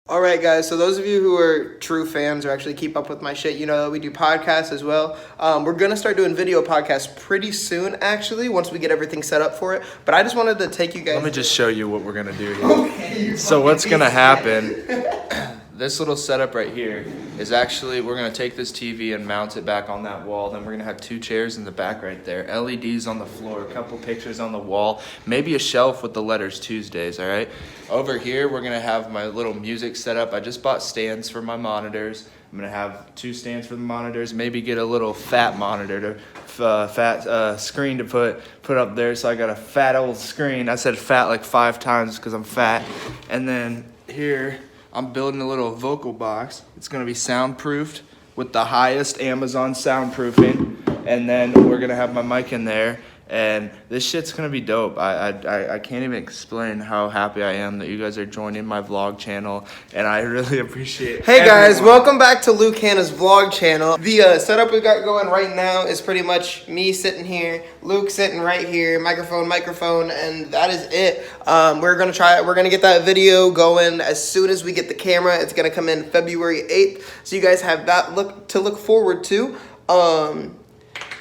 All right, guys. So those of you who are true fans or actually keep up with my shit, you know that we do podcasts as well. We're gonna start doing video podcasts pretty soon, actually, once we get everything set up for it. But I just wanted to take you guys. Let me just show you what we're gonna do here. Okay. So what's gonna happen? This little setup right here is actually we're gonna take this TV and mount it back on that wall. Then we're gonna have 2 chairs in the back right there, LEDs on the floor, a couple pictures on the wall, maybe a shelf with the letters Tuesdays. All right. Over here we're gonna have my little music setup. I just bought stands for my monitors. I'm gonna have 2 stands for the monitors. Maybe get a little fat monitor to fat screen to put up there. So I got a fat old screen. I said fat like 5 times because I'm fat. And then here I'm building a little vocal box. It's gonna be soundproofed with the highest Amazon soundproofing, and then we're gonna have my mic in there. And this shit's gonna be dope. I can't even explain how happy I am that you guys are joining my vlog channel, and I really appreciate it. Hey guys, welcome back to Luke Hannah's vlog channel. The setup we got going right now is pretty much me sitting here, Luke sitting right here, microphone, and that is it. We're gonna get that video going as soon as we get the camera. It's gonna come in February 8th, so you guys have that to look forward to.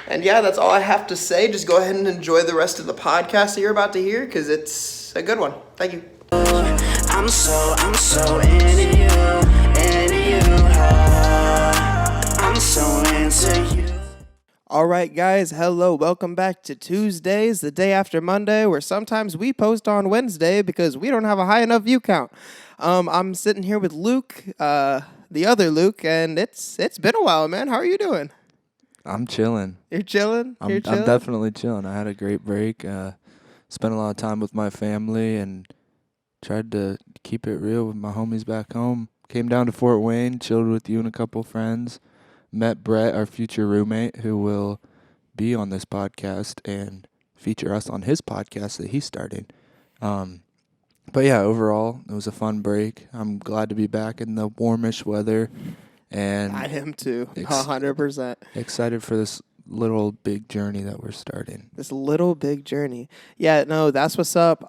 And yeah, that's all I have to say. Just go ahead and enjoy the rest of the podcast that you're about to hear, because it's a good one. Thank you. I'm so into you, I'm so into you. All right, guys. Hello. Welcome back to Tuesdays, the day after Monday, where sometimes we post on Wednesday because we don't have a high enough view count. I'm sitting here with Luke, the other Luke, and it's been a while, man. How are you doing? I'm chilling. You're chilling? I'm definitely chilling. I had a great break. Spent a lot of time with my family and tried to keep it real with my homies back home. Came down to Fort Wayne, chilled with you and a couple friends. Met Brett, our future roommate, who will be on this podcast and feature us on his podcast that he's starting. But yeah, overall, it was a fun break. I'm glad to be back in the warmish weather. And I am too, 100%. Excited for this little big journey that we're starting. This little big journey. Yeah, no, that's what's up.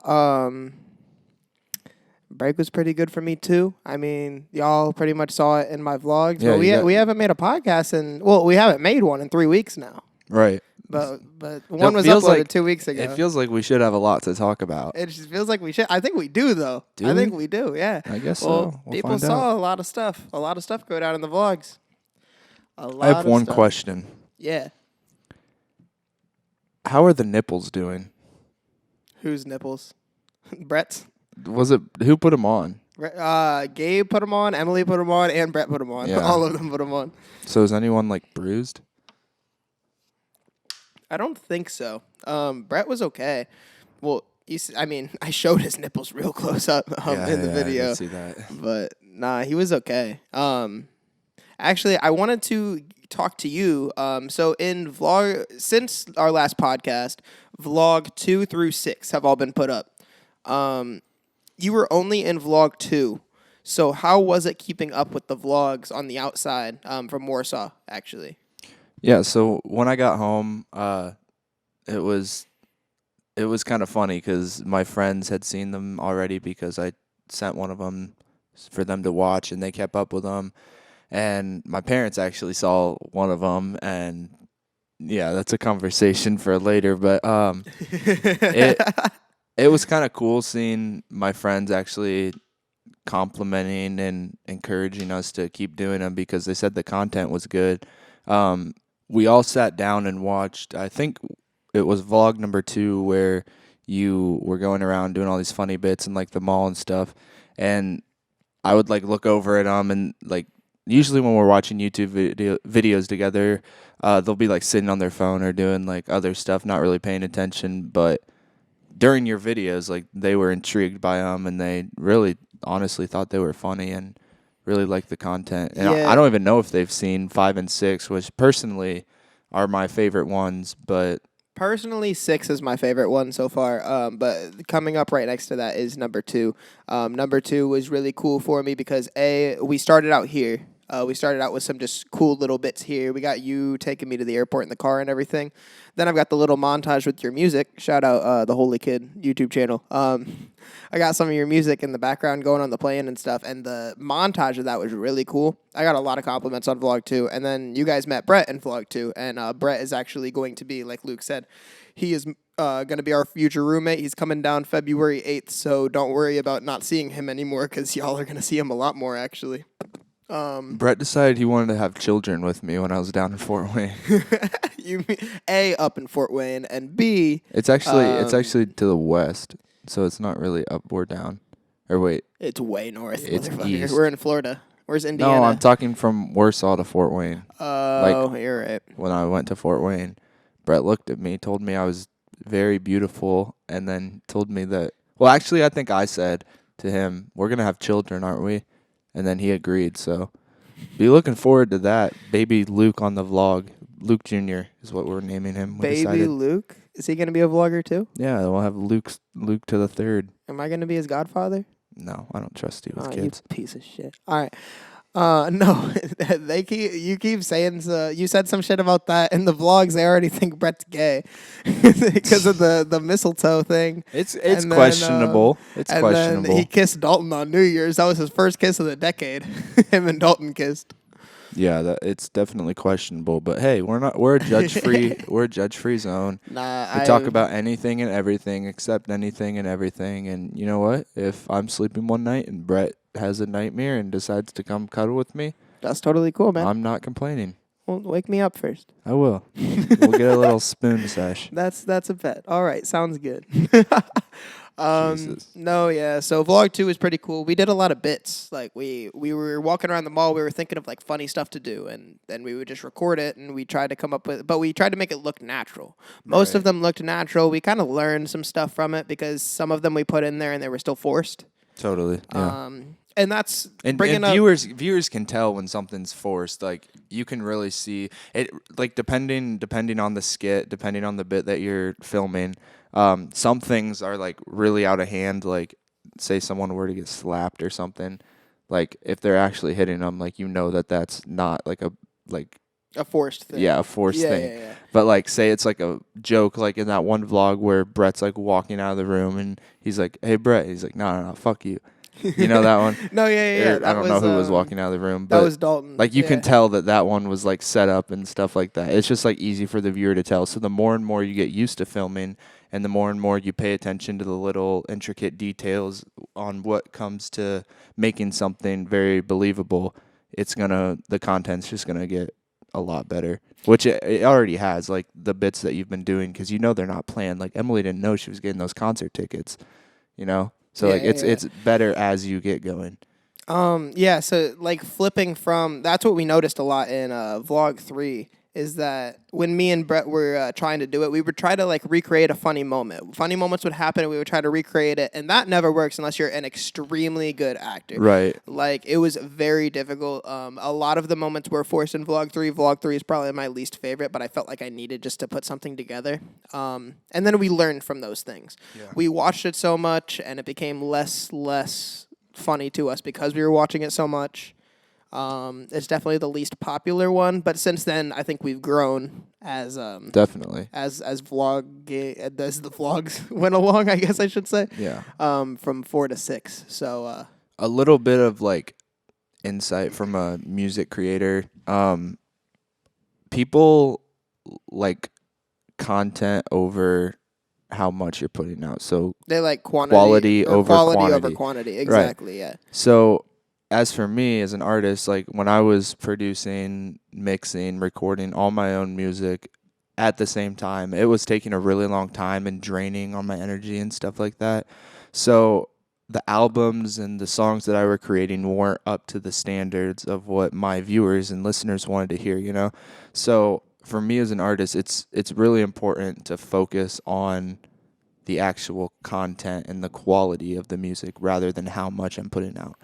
Break was pretty good for me too. I mean, y'all pretty much saw it in my vlogs. Yeah, but we haven't made a podcast we haven't made one in 3 weeks now. Right. But one was uploaded 2 weeks ago. It feels like we should have a lot to talk about. It just feels like we should. I think we do, though. I think we do, yeah. I guess so. People saw a lot of stuff. A lot of stuff go down in the vlogs. I have one question. Yeah. How are the nipples doing? Whose nipples? Brett's? Who put them on? Gabe put them on, Emily put them on, and Brett put them on. Yeah. All of them put them on. So is anyone bruised? I don't think so. Brett was okay. Well, I showed his nipples real close up in the video. I did see that. But nah, he was okay. Actually, I wanted to talk to you. So in since our last podcast, vlog 2 through 6 have all been put up. You were only in vlog 2. So how was it keeping up with the vlogs on the outside from Warsaw, actually? Yeah, so when I got home, it was kind of funny because my friends had seen them already because I sent one of them for them to watch, and they kept up with them. And my parents actually saw one of them, and yeah, that's a conversation for later. But it was kind of cool seeing my friends actually complimenting and encouraging us to keep doing them because they said the content was good. We all sat down and watched, I think it was vlog number 2 where you were going around doing all these funny bits in the mall and stuff. And I would look over at them and usually when we're watching YouTube videos together, they'll be sitting on their phone or doing other stuff, not really paying attention. But during your videos, they were intrigued by them and they really honestly thought they were funny and really like the content. And I don't even know if they've seen 5 and 6, which personally are my favorite ones. But personally, 6 is my favorite one so far. But coming up right next to that is number 2. Number 2 was really cool for me because we started out here. We started out with some just cool little bits here. We got you taking me to the airport in the car and everything. Then I've got the little montage with your music. Shout out the Holy Kid YouTube channel. I got some of your music in the background going on the plane and stuff, and the montage of that was really cool. I got a lot of compliments on Vlog 2, and then you guys met Brett in Vlog 2, and Brett is actually going to be, like Luke said, he is going to be our future roommate. He's coming down February 8th, so don't worry about not seeing him anymore, because y'all are going to see him a lot more, actually. Brett decided he wanted to have children with me when I was down in Fort Wayne. You mean A, up in Fort Wayne, and B... It's actually to the west, so it's not really up or down. Or wait. It's way north. It's east. We're in Florida. Where's Indiana? No, I'm talking from Warsaw to Fort Wayne. Oh, you're right. When I went to Fort Wayne, Brett looked at me, told me I was very beautiful, and then told me that... Well, actually, I think I said to him, we're going to have children, aren't we? And then he agreed, so be looking forward to that. Baby Luke on the vlog. Luke Jr. is what we're naming him. Baby Luke? Is he going to be a vlogger too? Yeah, we'll have Luke to the third. Am I going to be his godfather? No, I don't trust you with You kids. piece of shit. All right. No, you keep saying you said some shit about that in the vlogs. They already think Brett's gay because of the mistletoe thing. It's questionable. It's questionable. Then he kissed Dalton on New Year's. That was his first kiss of the decade. Him and Dalton kissed. Yeah, it's definitely questionable. But hey, we're a judge free we're a judge free zone. Nah, we talk about anything and everything, except anything and everything. And you know what? If I'm sleeping one night and Brett has a nightmare and decides to come cuddle with me, that's totally cool, man. I'm not complaining. Well, wake me up first. I will. We'll get a little spoon sesh. That's a bet. All right, sounds good. Jesus. No, yeah. So Vlog 2 is pretty cool. We did a lot of bits. Like we were walking around the mall. We were thinking of like funny stuff to do, and then we would just record it. And we tried to come up with, but we tried to make it look natural. Most of them looked natural. We kind of learned some stuff from it because some of them we put in there and they were still forced. Totally. Yeah. And that's and viewers can tell when something's forced. Like you can really see it. Like depending on the skit, depending on the bit that you're filming. Some things are like really out of hand. Like say someone were to get slapped or something. Like if they're actually hitting them, like you know that's not like a forced thing. Yeah, a forced thing. Yeah. But like say it's like a joke. Like in that one vlog where Brett's like walking out of the room and he's like, "Hey Brett," he's like, "No, fuck you." You know that one? No, yeah. I don't know who was walking out of the room. But that was Dalton. Like you can tell that one was like set up and stuff like that. It's just like easy for the viewer to tell. So the more and more you get used to filming and the more and more you pay attention to the little intricate details on what comes to making something very believable, the content's just going to get a lot better, which it already has. Like the bits that you've been doing, because you know they're not planned. Like Emily didn't know she was getting those concert tickets, you know? So it's better as you get going. So like flipping from, that's what we noticed a lot in Vlog 3 is that when me and Brett were trying to do it, we would try to like recreate a funny moment. Funny moments would happen and we would try to recreate it, and that never works unless you're an extremely good actor. Right. Like it was very difficult. A lot of the moments were forced in Vlog 3. Vlog 3 is probably my least favorite, but I felt like I needed just to put something together. And then we learned from those things. Yeah. We watched it so much and it became less funny to us because we were watching it so much. It's definitely the least popular one, but since then I think we've grown as definitely as the vlogs went along, I guess I should say. Yeah. From 4 to 6. So a little bit of like insight from a music creator. People like content over how much you're putting out. So they like quality over quantity. Exactly. Right. Yeah. So as for me as an artist, like when I was producing, mixing, recording all my own music at the same time, it was taking a really long time and draining on my energy and stuff like that. So the albums and the songs that I were creating weren't up to the standards of what my viewers and listeners wanted to hear, you know? So for me as an artist, it's really important to focus on the actual content and the quality of the music rather than how much I'm putting out.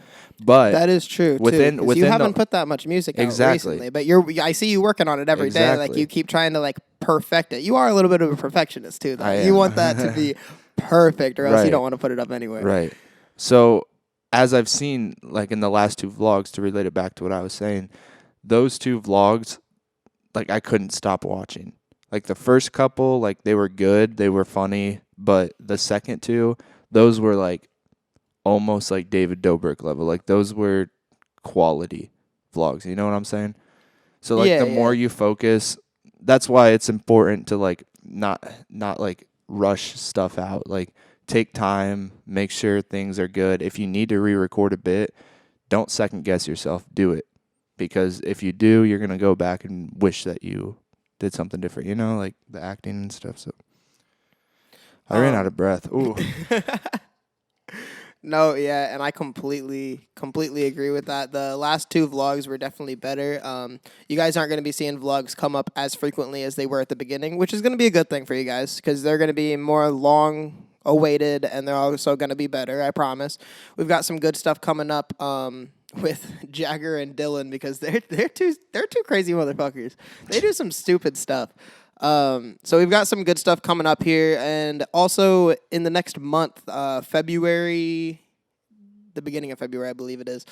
But that is true within you haven't put that much music out recently, but I see you working on it every day. Like you keep trying to like perfect it. You are a little bit of a perfectionist too, though. You want that to be perfect or else you don't want to put it up anywhere. Right. So as I've seen, like in the last 2 vlogs, to relate it back to what I was saying, those 2 vlogs, like I couldn't stop watching. Like the first couple, like they were good, they were funny, but the second 2, those were like almost like David Dobrik level. Like those were quality vlogs. You know what I'm saying? So like the more you focus, that's why it's important to like not like rush stuff out. Like take time, make sure things are good. If you need to re-record a bit, don't second guess yourself. Do it. Because if you do, you're going to go back and wish that you did something different, you know, like the acting and stuff. So I ran out of breath. Ooh. No, yeah, and I completely agree with that. The last 2 vlogs were definitely better. You guys aren't going to be seeing vlogs come up as frequently as they were at the beginning, which is going to be a good thing for you guys because they're going to be more long awaited and they're also going to be better, I promise. We've got some good stuff coming up with Jagger and Dylan because they're two crazy motherfuckers. They do some stupid stuff. So we've got some good stuff coming up here, and also in the next month, February, the beginning of February, I believe it is.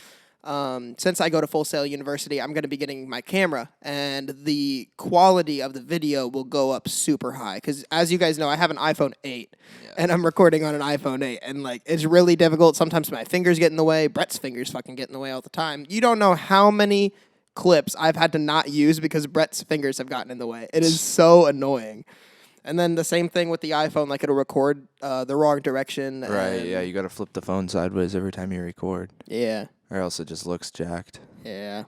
Since I go to Full Sail University, I'm going to be getting my camera, and the quality of the video will go up super high. Because as you guys know, I have an iPhone 8, and I'm recording on an iPhone 8, and like it's really difficult. Sometimes my fingers get in the way. Brett's fingers fucking get in the way all the time. You don't know how many clips I've had to not use because Brett's fingers have gotten in the way. It is so annoying. And then the same thing with the iPhone, like it'll record the wrong direction. Right, yeah, you got to flip the phone sideways every time you record. Yeah. Or else it just looks jacked. Yeah.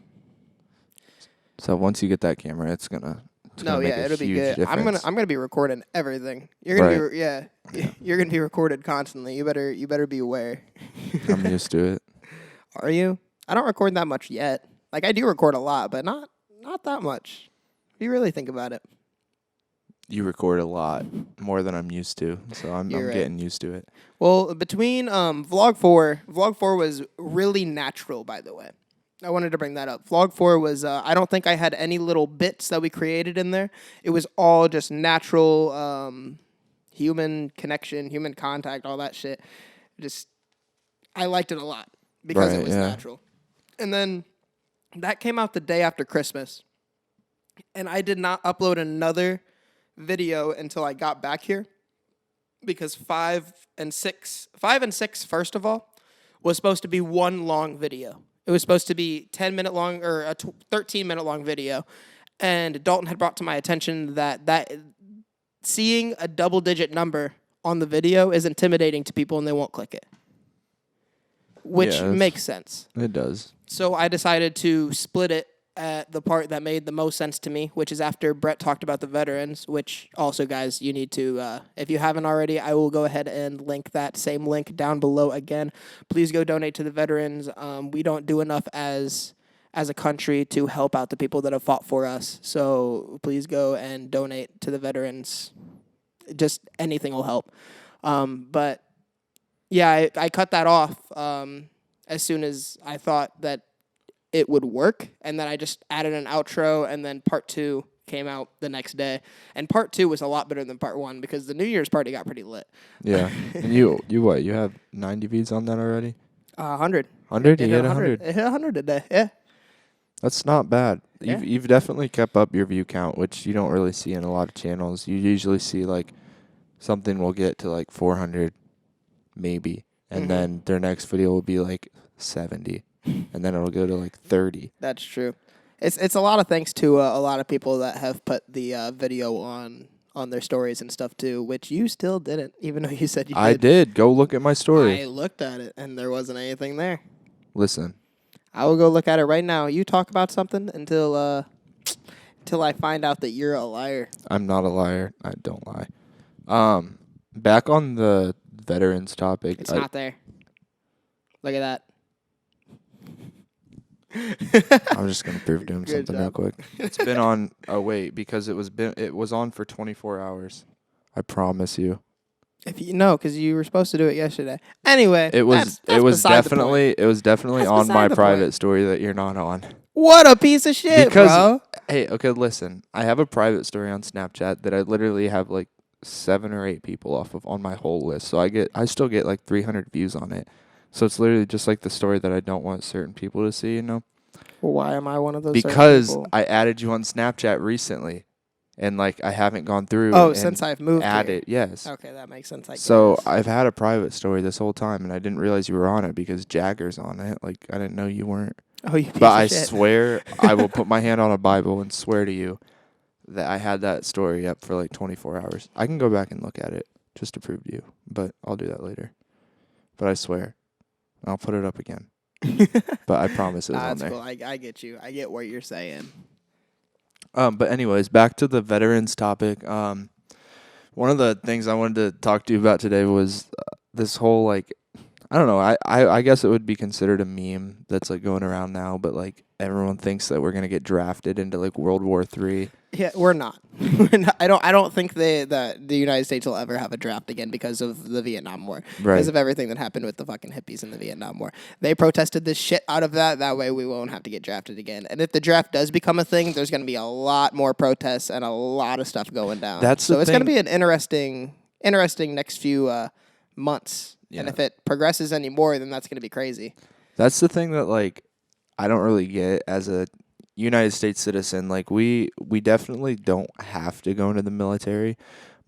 So once you get that camera, it's gonna make a it'll be huge good. difference. I'm gonna be recording everything. You're gonna be you're gonna be recorded constantly. You better be aware. I'm used to it. Are you? I don't record that much yet. Like I do record a lot, but not that much. If you really think about it. You record a lot more than I'm used to, so I'm getting used to it. Well, between vlog 4 was really natural, by the way. I wanted to bring that up. Vlog 4 was I don't think I had any little bits that we created in there. It was all just natural human connection, human contact, all that shit. I liked it a lot because it was natural. And then that came out the day after Christmas. And I did not upload another video until I got back here because 5 and 6, first of all, was supposed to be one long video. It was supposed to be 10-minute long or a 13-minute long video. And Dalton had brought to my attention that seeing a double-digit number on the video is intimidating to people and they won't click it. Which makes sense. It does. So I decided to split it at the part that made the most sense to me, which is after Brett talked about the veterans, which also, guys, you need to, if you haven't already, I will go ahead and link that same link down below again. Please go donate to the veterans. We don't do enough as a country to help out the people that have fought for us. So please go and donate to the veterans. Just anything will help. But yeah, I cut that off as soon as I thought that it would work, and then I just added an outro, and then part 2 came out the next day. And part 2 was a lot better than part 1 because the New Year's party got pretty lit. Yeah. And you what? You have 90 views on that already? 100. 100? You hit 100? It hit 100 today, yeah. That's not bad. Yeah. You've definitely kept up your view count, which you don't really see in a lot of channels. You usually see, like, something will get to, like, 400, maybe. And then their next video will be, like, 70. And then it'll go to like 30. That's true. It's a lot of thanks to a lot of people that have put the video on their stories and stuff too, which you still didn't, even though you said you did. I did. Go look at my story. I looked at it, and there wasn't anything there. Listen. I will go look at it right now. You talk about something until I find out that you're a liar. I'm not a liar. I don't lie. Back on the veterans topic. It's not there. Look at that. I'm just gonna prove to him something real quick. It's been on. Oh wait, because it was on for 24 hours. I promise you. If you know, because you were supposed to do it yesterday. Anyway, it was definitely on my private story that you're not on. What a piece of shit, bro. Hey, okay, listen. I have a private story on Snapchat that I literally have like 7 or 8 people off of on my whole list. So I still get like 300 views on it. So it's literally just like the story that I don't want certain people to see, Well, why am I one of those certain Because people? I added you on Snapchat recently, and like I haven't gone through. Oh, and since I've moved here. added, yes. Okay, that makes sense. I So guess. I've had a private story this whole time, and I didn't realize you were on it because Jagger's on it. Like I didn't know you weren't. Oh, you piece But of I shit. swear, I will put my hand on a Bible and swear to you that I had that story up for like 24 hours. I can go back and look at it just to prove to you, but I'll do that later. But I swear, I'll put it up again. But I promise it was on That's there. cool. I get you. I get what you're saying. But anyways, back to the veterans topic. One of the things I wanted to talk to you about today was this whole like, I don't know. I guess it would be considered a meme that's like going around now, but like everyone thinks that we're gonna get drafted into like World War III. Yeah, we're not. We're not. I don't think the United States will ever have a draft again because of the Vietnam War. Right. Because of everything that happened with the fucking hippies in the Vietnam War. They protested this shit out of that. That way we won't have to get drafted again. And if the draft does become a thing, there's going to be a lot more protests and a lot of stuff going down. That's so the it's going to thing. be an interesting next few months. Yeah. And if it progresses any more, then that's going to be crazy. That's the thing that like I don't really get as a United States citizen. Like we definitely don't have to go into the military,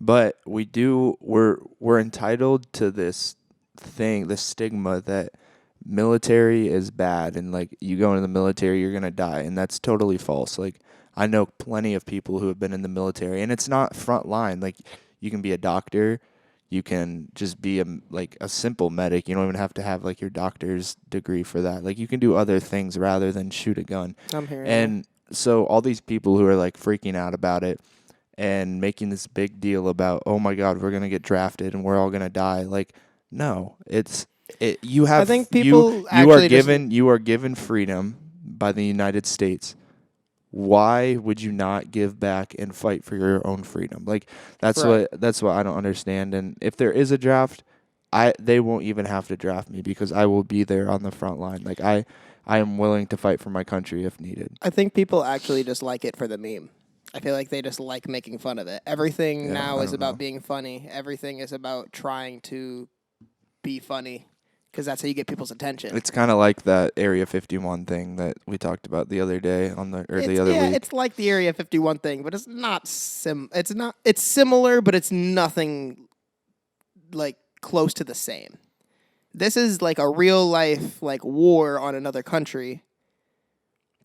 but we do. We're entitled to this thing, this stigma that military is bad, and like you go into the military, you're gonna die, and that's totally false. Like I know plenty of people who have been in the military, and it's not front line. Like you can be a doctor. You can just be a simple medic. You don't even have to have like your doctor's degree for that. Like you can do other things rather than shoot a gun. I'm hearing And so all these people who are like freaking out about it and making this big deal about, oh my God, we're gonna get drafted and we're all gonna die. Like, no, you have. I think you people you are given freedom by the United States. Why would you not give back and fight for your own freedom? Like that's Right. what I don't understand. And if there is a draft, they won't even have to draft me because I will be there on the front line. Like I am willing to fight for my country if needed. I think people actually just like it for the meme. I feel like they just like making fun of it. Everything Yeah, now I is don't about know. being funny. Everything is about trying to be funny because that's how you get people's attention. It's kind of like that Area 51 thing that we talked about the other day the other week. It's like the Area 51 thing, but it's not it's similar, but it's nothing like close to the same. This is like a real life like war on another country.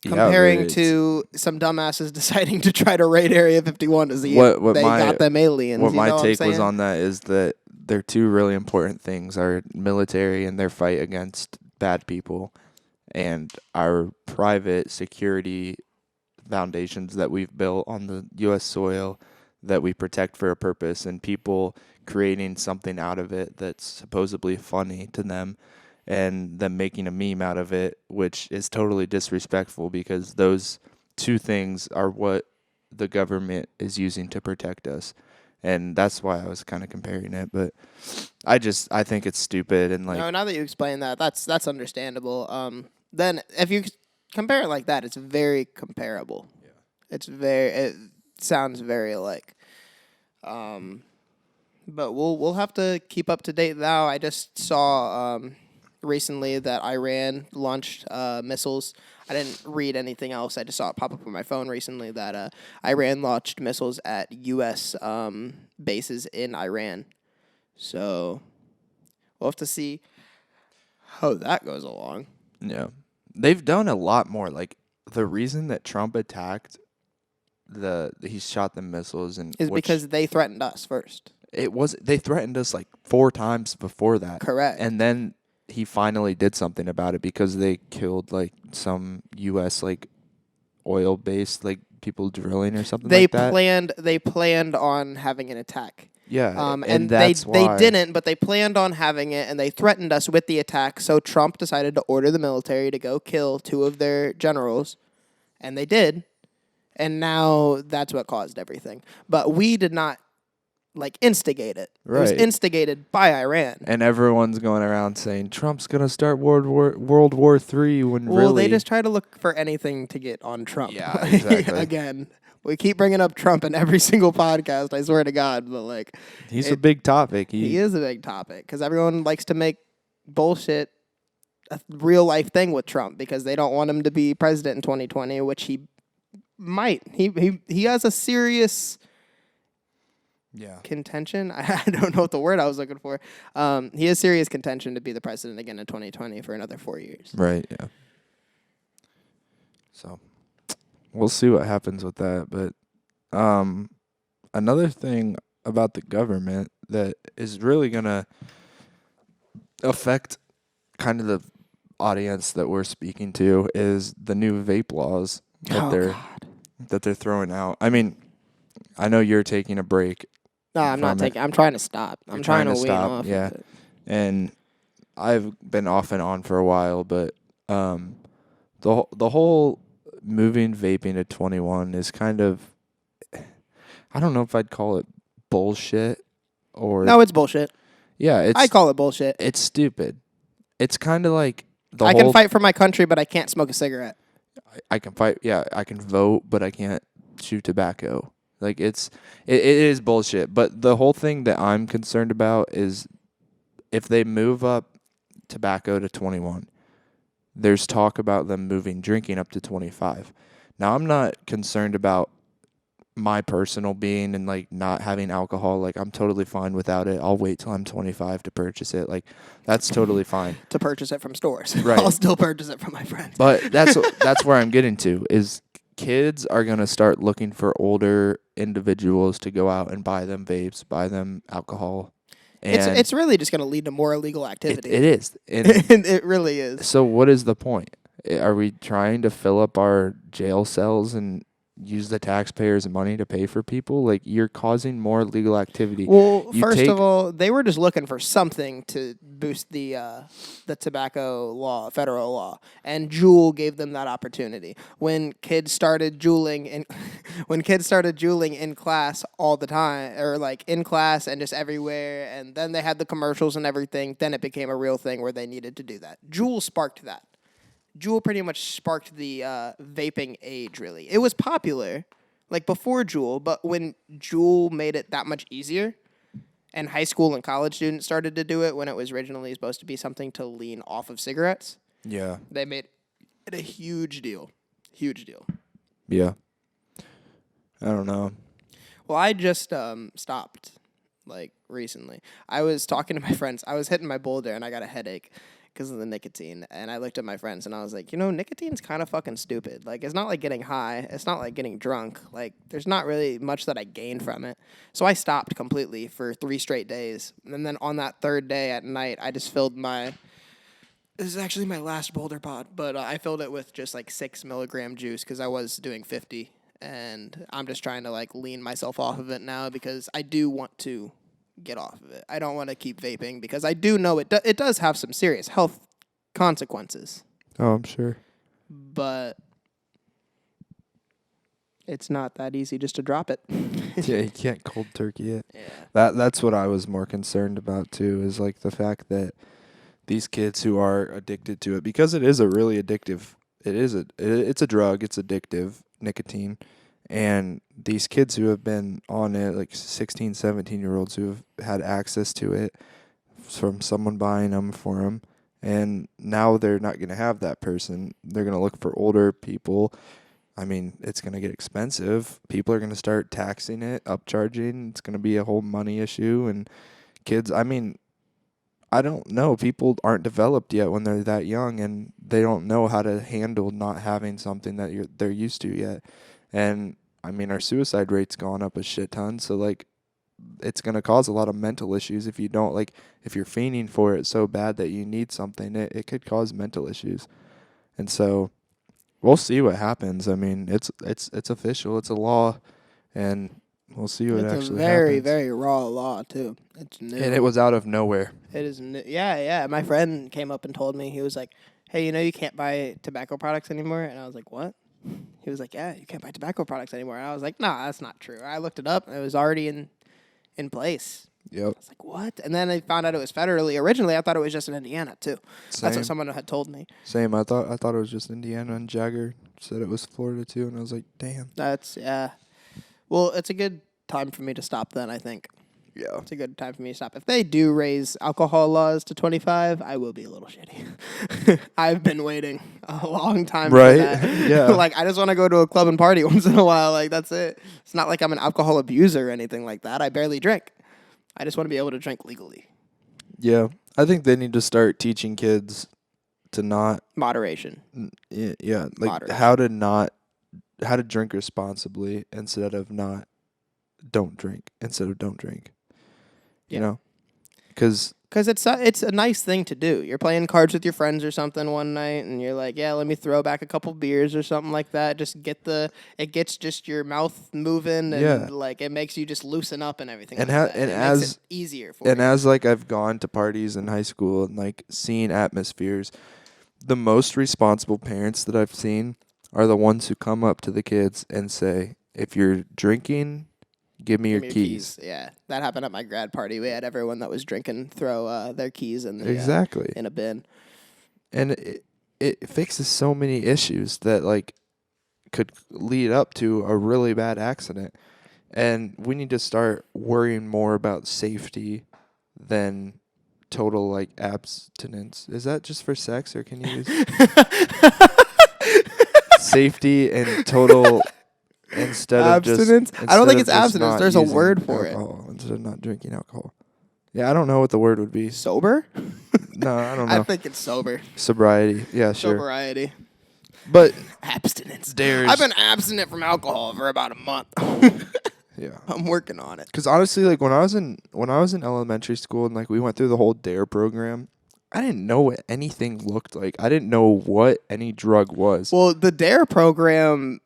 Comparing to some dumbasses deciding to try to raid Area 51 to see if they got them aliens. What you my know take what I'm was saying? on that is that their two really important things are military and their fight against bad people, and our private security foundations that we've built on the U.S. soil that we protect for a purpose, and people creating something out of it that's supposedly funny to them and them making a meme out of it, which is totally disrespectful because those two things are what the government is using to protect us. And that's why I was kind of comparing it, but I think it's stupid and like No, now that you explain that, that's understandable. Then if you compare it like that, it's very comparable. Yeah. It sounds very like. But we'll have to keep up to date now. I just saw recently that Iran launched missiles. I didn't read anything else. I just saw it pop up on my phone recently that Iran launched missiles at U.S. Bases in Iran. So we'll have to see how that goes along. yeah. They've done a lot more. Like the reason that Trump attacked he shot the missiles and Is because they threatened us first. they threatened us like 4 times before that. Correct. And then he finally did something about it because they killed like some US like oil based like people drilling or something like that. They planned on having an attack. Yeah. And that's they why didn't, but they planned on having it, and they threatened us with the attack. So Trump decided to order the military to go kill 2 of their generals, and they did. And now that's what caused everything. But we did not like instigate it. It was Right. instigated by Iran. And everyone's going around saying Trump's gonna start World War III when Well, really they just try to look for anything to get on Trump. Yeah, exactly. Again, we keep bringing up Trump in every single podcast. I swear to God, but like he's a big topic. he is a big topic because everyone likes to make bullshit a real life thing with Trump because they don't want him to be president in 2020, which he might. He has a serious contention. I don't know what the word I was looking for. He has serious contention to be the president again in 2020 for another 4 years. Right, yeah. So we'll see what happens with that. But another thing about the government that is really going to affect kind of the audience that we're speaking to is the new vape laws that they're throwing out. I mean, I know you're taking a break. No, I'm not taking. I'm trying to stop. I'm trying to wean off. Yeah, of it. And I've been off and on for a while, but the whole moving vaping to 21 is kind of, I don't know if I'd call it bullshit or No, it's bullshit. Yeah, I call it bullshit. It's stupid. It's kind of like I can fight for my country, but I can't smoke a cigarette. I can fight. Yeah, I can vote, but I can't chew tobacco. Like it is bullshit. But the whole thing that I'm concerned about is if they move up tobacco to 21, there's talk about them moving drinking up to 25. Now, I'm not concerned about my personal being and like not having alcohol. Like, I'm totally fine without it. I'll wait till I'm 25 to purchase it. Like, that's totally fine. To purchase it from stores. Right. I'll still purchase it from my friends. But that's where I'm getting to is kids are going to start looking for older individuals to go out and buy them vapes, buy them alcohol. And it's really just going to lead to more illegal activity. It is. And it really is. So what is the point? Are we trying to fill up our jail cells and use the taxpayers' money to pay for people? Like, you're causing more illegal activity. Well, first of all, they were just looking for something to boost the tobacco law, federal law, and Juul gave them that opportunity. When kids started juuling in class all the time, or like in class and just everywhere, and then they had the commercials and everything, then it became a real thing where they needed to do that. Juul sparked that. Juul pretty much sparked the vaping age, really. It was popular, like, before Juul, but when Juul made it that much easier, and high school and college students started to do it when it was originally supposed to be something to lean off of cigarettes, yeah, they made it a huge deal. Huge deal. Yeah. I don't know. Well, I just stopped, like, recently. I was talking to my friends. I was hitting my boulder, and I got a headache because of the nicotine, and I looked at my friends, and I was like, nicotine's kind of fucking stupid. Like, it's not like getting high. It's not like getting drunk. Like, there's not really much that I gained from it. So I stopped completely for 3 straight days, and then on that 3rd day at night, I just filled this is actually my last boulder pod, but I filled it with just, like, 6 milligram juice because I was doing 50, and I'm just trying to, like, lean myself off of it now because I do want to get off of it. I don't want to keep vaping because I do know it does have some serious health consequences. Oh, I'm sure. But it's not that easy just to drop it. Yeah, you can't cold turkey it. Yeah. That's what I was more concerned about too, is like the fact that these kids who are addicted to it, because it is a really addictive, it's a drug, it's addictive, nicotine. And these kids who have been on it, like 16, 17-year-olds who have had access to it from someone buying them for them, and now they're not going to have that person. They're going to look for older people. I mean, it's going to get expensive. People are going to start taxing it, upcharging. It's going to be a whole money issue. And kids, I mean, I don't know. People aren't developed yet when they're that young, and they don't know how to handle not having something that they're used to yet. And I mean, our suicide rate's gone up a shit ton, so like it's going to cause a lot of mental issues if you don't, like, if you're fiending for it so bad that you need something, it could cause mental issues. And so we'll see what happens. I mean, it's official, it's a law, and we'll see what actually happens. It's a very, very raw law too. It's new. And it was out of nowhere. It is new. Yeah. My friend came up and told me, he was like, "Hey, you can't buy tobacco products anymore." And I was like, "What?" He was like, "Yeah, you can't buy tobacco products anymore." And I was like, "Nah, that's not true." I looked it up, and it was already in place. Yep. I was like, "What?" And then I found out it was federally. Originally, I thought it was just in Indiana, too. Same. That's what someone had told me. Same. I thought it was just Indiana, and Jagger said it was Florida, too, and I was like, damn. Yeah. Well, it's a good time for me to stop then, I think. Yeah. It's a good time for me to stop. If they do raise alcohol laws to 25, I will be a little shitty. I've been waiting a long time Right? for that. Yeah. Like, I just want to go to a club and party once in a while. Like, that's it. It's not like I'm an alcohol abuser or anything like that. I barely drink. I just want to be able to drink legally. Yeah. I think they need to start teaching kids to not Moderation. yeah, like Moderation. how to drink responsibly instead of don't drink instead of don't drink. You know? Cuz it's a nice thing to do. You're playing cards with your friends or something one night, and you're like, yeah, let me throw back a couple beers or something like that. It gets just your mouth moving, and like it makes you just loosen up and everything. And like that. and it as makes it easier for you. and as like I've gone to parties in high school and like seen atmospheres, the most responsible parents that I've seen are the ones who come up to the kids and say, if you're drinking, give me your keys. Yeah, that happened at my grad party. We had everyone that was drinking throw their keys in the Exactly. in a bin. And it fixes so many issues that like could lead up to a really bad accident. And we need to start worrying more about safety than total like abstinence. Is that just for sex, or can you use safety and total instead abstinence? of just I don't think it's instead of just abstinence. not There's a using word for alcohol, instead of not drinking alcohol. Yeah, I don't know what the word would be. Sober? No, I don't know. I think it's sober. Sobriety. Yeah, sure. Sobriety. But Abstinence. there's I've been abstinent from alcohol for about a month. yeah. I'm working on it. Because honestly, like when I was in elementary school and like we went through the whole DARE program, I didn't know what anything looked like. I didn't know what any drug was. Well, the DARE program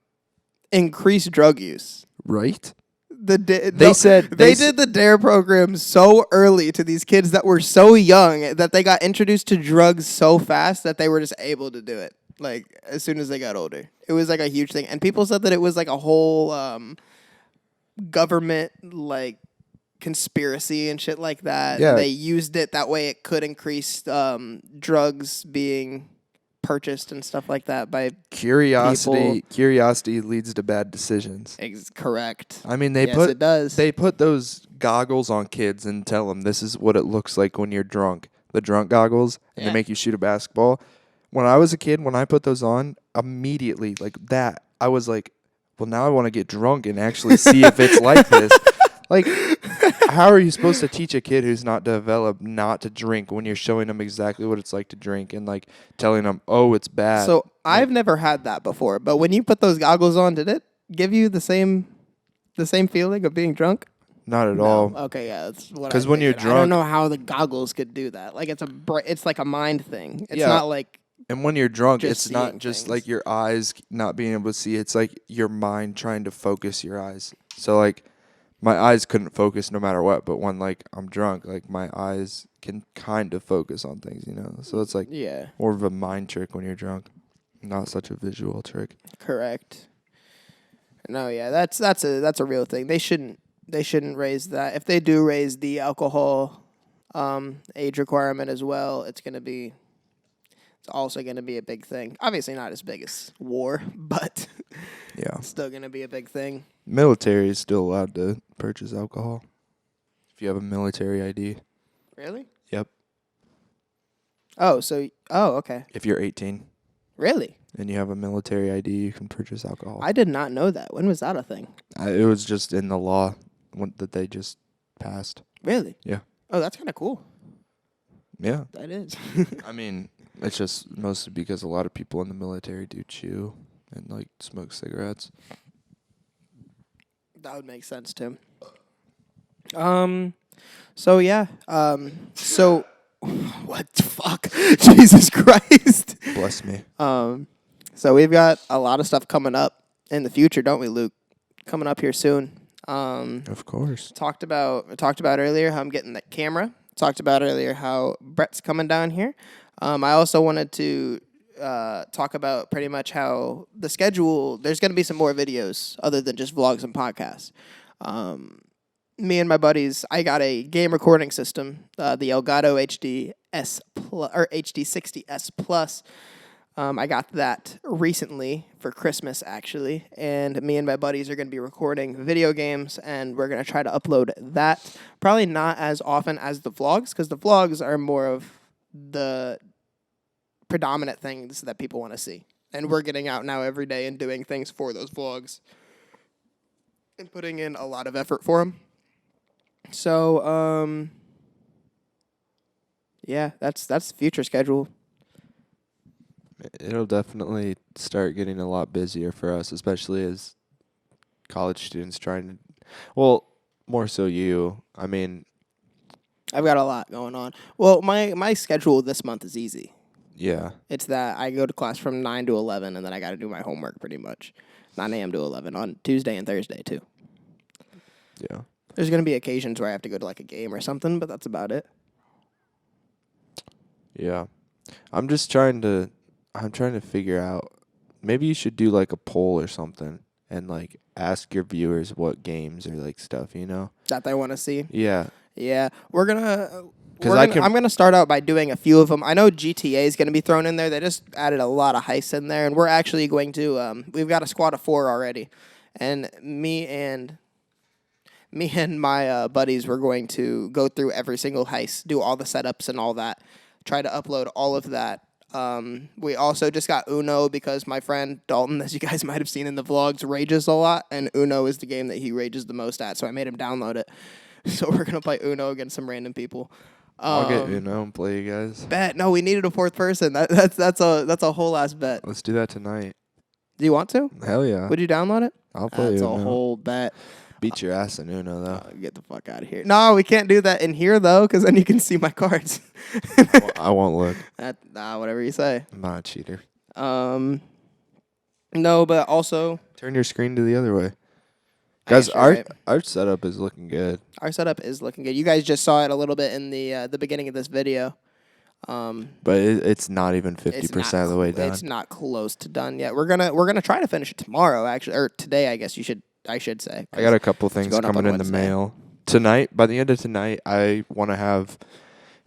increased drug use. Right? They said did the DARE program so early to these kids that were so young that they got introduced to drugs so fast that they were just able to do it. Like as soon as they got older, it was like a huge thing, and people said that it was like a whole government like conspiracy and shit like that. Yeah. They used it that way it could increase drugs being purchased and stuff like that by Curiosity people. leads to bad decisions. Correct. I mean, it does. They put those goggles on kids and tell them this is what it looks like when you're drunk. The drunk goggles, and they make you shoot a basketball. When I was a kid, when I put those on, immediately like that, I was like, well, now I want to get drunk and actually see if it's like this. Like, how are you supposed to teach a kid who's not developed not to drink when you're showing them exactly what it's like to drink and like telling them, oh, it's bad? So I've never had that before, but when you put those goggles on, did it give you the same feeling of being drunk? Not at all. Okay, yeah, that's what. Because when you're drunk, I don't know how the goggles could do that. Like it's like a mind thing. It's Yeah. not like. And when you're drunk, Just it's not seeing just things. like your eyes not being able to see. It's like your mind trying to focus your eyes. So like my eyes couldn't focus no matter what. But when like I'm drunk, like my eyes can kind of focus on things, you know. So it's like more of a mind trick when you're drunk, not such a visual trick. Correct. No, yeah, that's a real thing. They shouldn't raise that. If they do raise the alcohol age requirement as well, it's also going to be a big thing. Obviously not as big as war, but Yeah. still going to be a big thing. Military is still allowed to purchase alcohol if you have a military ID. Really? Yep. Oh, okay. If you're 18 Really? and you have a military ID, you can purchase alcohol. I did not know that. When was that a thing? It was just in the law that they just passed. Really? Yeah. Oh, that's kind of cool. Yeah. That is. I mean, it's just mostly because a lot of people in the military do chew and like smoke cigarettes. That would make sense, Tim. So yeah. So what the fuck? Jesus Christ. Bless me. So we've got a lot of stuff coming up in the future, don't we, Luke? Coming up here soon. Of course. Talked about earlier how I'm getting that camera. Talked about earlier how Brett's coming down here. I also wanted to talk about pretty much how the schedule, there's going to be some more videos other than just vlogs and podcasts. Me and my buddies, I got a game recording system, the Elgato HD S Plus, or HD60 S Plus. I got that recently for Christmas, actually, and me and my buddies are going to be recording video games, and we're going to try to upload that. Probably not as often as the vlogs, because the vlogs are more of the predominant things that people want to see. And we're getting out now every day and doing things for those vlogs and putting in a lot of effort for them. So, yeah, that's the future schedule. It'll definitely start getting a lot busier for us, especially as college students trying to, well, more so you. I mean, I've got a lot going on. Well, my schedule this month is easy. yeah. It's that I go to class from 9 to 11, and then I got to do my homework pretty much. 9 a.m. to 11 on Tuesday and Thursday, too. Yeah. There's going to be occasions where I have to go to, like, a game or something, but that's about it. Yeah. I'm trying to figure out, maybe you should do like a poll or something and like ask your viewers what games or like stuff, you know? That they want to see. Yeah. Yeah. We're going to... I'm going to start out by doing a few of them. I know GTA is going to be thrown in there. They just added a lot of heists in there, and we're actually going to... we've got a squad of 4 already, and me and my buddies were going to go through every single heist, do all the setups and all that, try to upload all of that. We also just got Uno because my friend Dalton, as you guys might have seen in the vlogs, rages a lot, and Uno is the game that he rages the most at, so I made him download it. So we're going to play Uno against some random people. I'll get Uno and play you guys. Bet. No, we needed a 4th person. That's a whole ass bet. Let's do that tonight. Do you want to? Hell yeah. Would you download it? I'll play That's Uno. a whole bet. Beat your ass in Uno, though. Get the fuck out of here. No, we can't do that in here, though, because then you can see my cards. I won't look. Whatever you say. I'm not a cheater. No, but also... Turn your screen to the other way. I Guys, guess you're right. our setup is looking good. Our setup is looking good. You guys just saw it a little bit in the beginning of this video. But it's not even 50% of the way done. It's not close to done yet. We're gonna try to finish it tomorrow, actually, or today. I guess I should say. I got a couple things going up coming on in the Wednesday. mail tonight. By the end of tonight, I want to have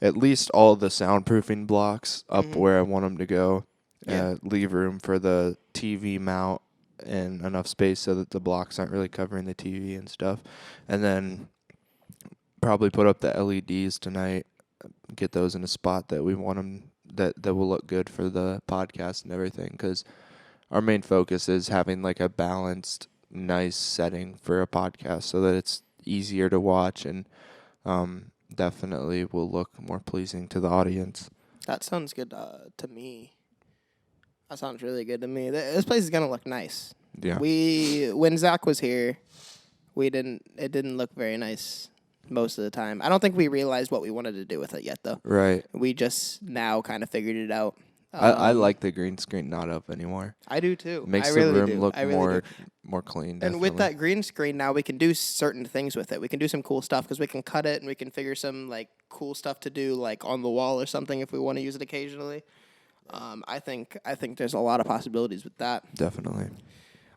at least all the soundproofing blocks up where I want them to go. Yeah. Leave room for the TV mount and enough space so that the blocks aren't really covering the TV and stuff. And then probably put up the LEDs tonight. Get those in a spot that we want them that will look good for the podcast and everything. Because our main focus is having like a balanced, nice setting for a podcast so that it's easier to watch and definitely will look more pleasing to the audience. That sounds good to me. That sounds really good to me. This place is gonna look nice. Yeah. When Zach was here, it didn't look very nice most of the time. I don't think we realized what we wanted to do with it yet, though. Right. We just now kind of figured it out. I like the green screen not up anymore. I do too. Makes I the really room do. look I really do. more clean. And Definitely. with that green screen now, we can do certain things with it. We can do some cool stuff because we can cut it and we can figure some like cool stuff to do like on the wall or something if we want to use it occasionally. I think there's a lot of possibilities with that. Definitely.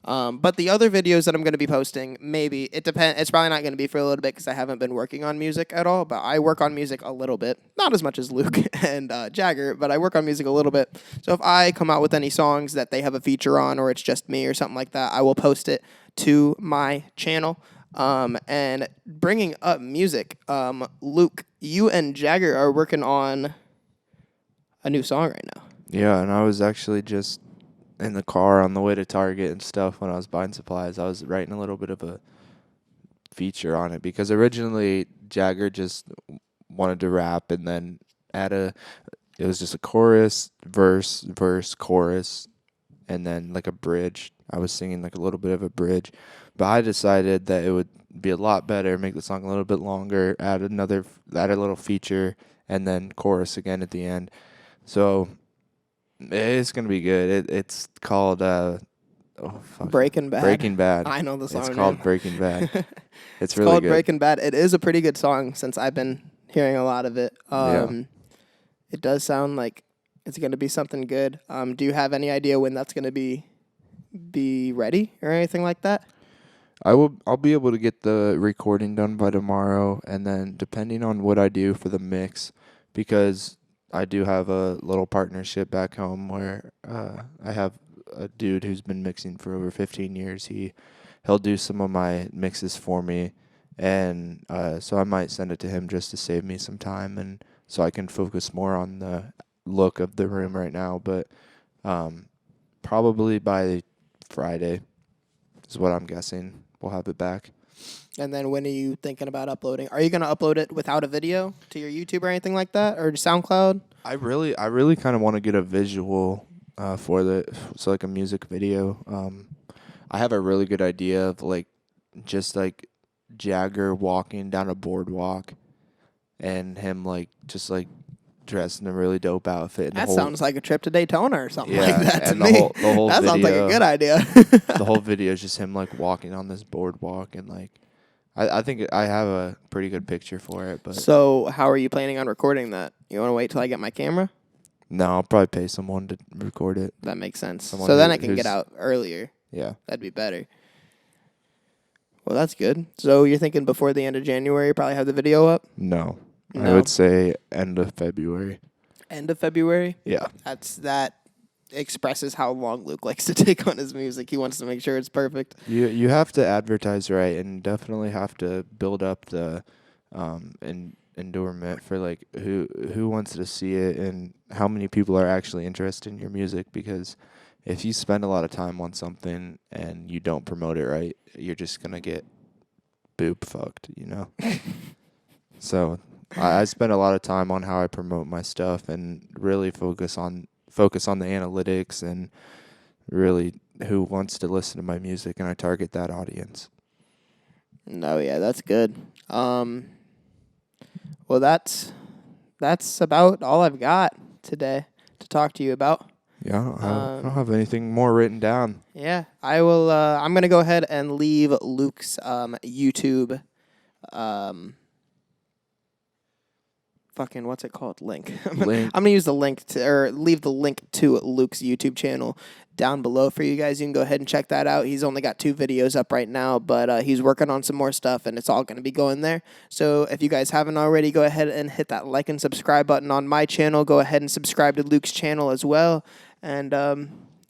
But the other videos that I'm going to be posting, maybe it depends. It's probably not going to be for a little bit because I haven't been working on music at all. But I work on music a little bit, not as much as Luke and Jagger, but I work on music a little bit. So if I come out with any songs that they have a feature on, or it's just me or something like that, I will post it to my channel. And bringing up music, Luke, you and Jagger are working on a new song right now. Yeah, and I was actually just in the car on the way to Target and stuff when I was buying supplies. I was writing a little bit of a feature on it because originally Jagger just wanted to rap and then it was just a chorus, verse, chorus, and then like a bridge. I was singing like a little bit of a bridge, but I decided that it would be a lot better, make the song a little bit longer, add a little feature, and then chorus again at the end. So it's gonna be good. It's called Breaking Bad. Breaking Bad. I know the song. It's called name. Breaking Bad. It's called really good. Breaking Bad. It is a pretty good song since I've been hearing a lot of it. It does sound like it's going to be something good. Do you have any idea when that's going to be ready or anything like that? I'll be able to get the recording done by tomorrow, and then depending on what I do for the mix, because I do have a little partnership back home where I have a dude who's been mixing for over 15 years. He'll do some of my mixes for me, and so I might send it to him just to save me some time, and so I can focus more on the look of the room right now. But probably by Friday is what I'm guessing. We'll have it back. And then when are you thinking about uploading? Are you going to upload it without a video to your YouTube or anything like that, or SoundCloud? I really kind of want to get a visual so like a music video. I have a really good idea of like just like Jagger walking down a boardwalk and him like just like dressed in a really dope outfit. And That sounds like a trip to Daytona or something Yeah, like that to and me. the whole That sounds like a video- good idea. the whole video is just him like walking on this boardwalk, and like I think I have a pretty good picture for it. But So how are you planning on recording that? You want to wait till I get my camera? no, I'll probably pay someone to record it. That makes sense. Someone So then who- I can get who's- out earlier. Yeah. That'd be better. Well, that's good. So you're thinking before the end of January, you probably have the video up? No. I No. would say end of February. End of February? Yeah. That expresses how long Luke likes to take on his music. He wants to make sure it's perfect. You have to advertise right, and definitely have to build up the endurement for like who wants to see it and how many people are actually interested in your music, because if you spend a lot of time on something and you don't promote it right, you're just gonna get boob fucked, you know? So I spend a lot of time on how I promote my stuff and really focus on the analytics and really who wants to listen to my music, and I target that audience. No, yeah, that's good. Well, that's about all I've got today to talk to you about. Yeah, I don't have anything more written down. Yeah, I will. I'm gonna go ahead and leave Luke's YouTube. Fucking what's it called? Link. Link. I'm gonna use the link leave the link to Luke's YouTube channel down below for you guys. You can go ahead and check that out. He's only got 2 videos up right now, but he's working on some more stuff, and it's all gonna be going there. So if you guys haven't already, go ahead and hit that like and subscribe button on my channel. Go ahead and subscribe to Luke's channel as well. And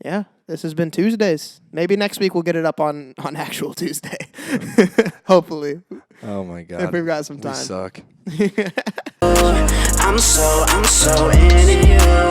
yeah, this has been Tuesdays. Maybe next week we'll get it up on actual Tuesday. Hopefully, Oh my god. if we've got some time. We suck. I'm so into you.